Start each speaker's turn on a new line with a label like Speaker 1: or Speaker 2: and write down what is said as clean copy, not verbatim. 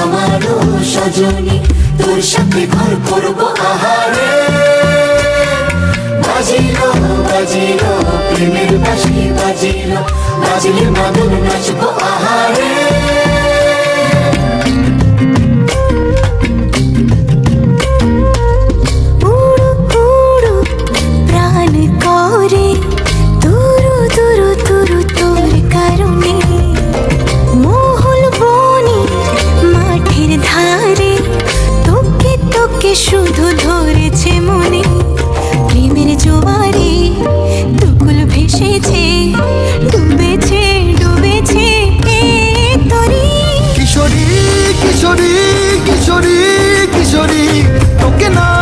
Speaker 1: আমারও সজনী, তোর সাথে ঘর করবো আহারে। বাজিলো বাজিলো প্রেমের বাঁশি, বাজিলো বাজলে মাদল নাচবো আহারে।
Speaker 2: শুধু ধরেছে মনে প্রেমের জোয়ারে, দুকুল ভেসেছে, ডুবেছে ডুবেছে তরি।
Speaker 3: কিশোরী কিশোরী কিশোরী কিশোরী, তোকে না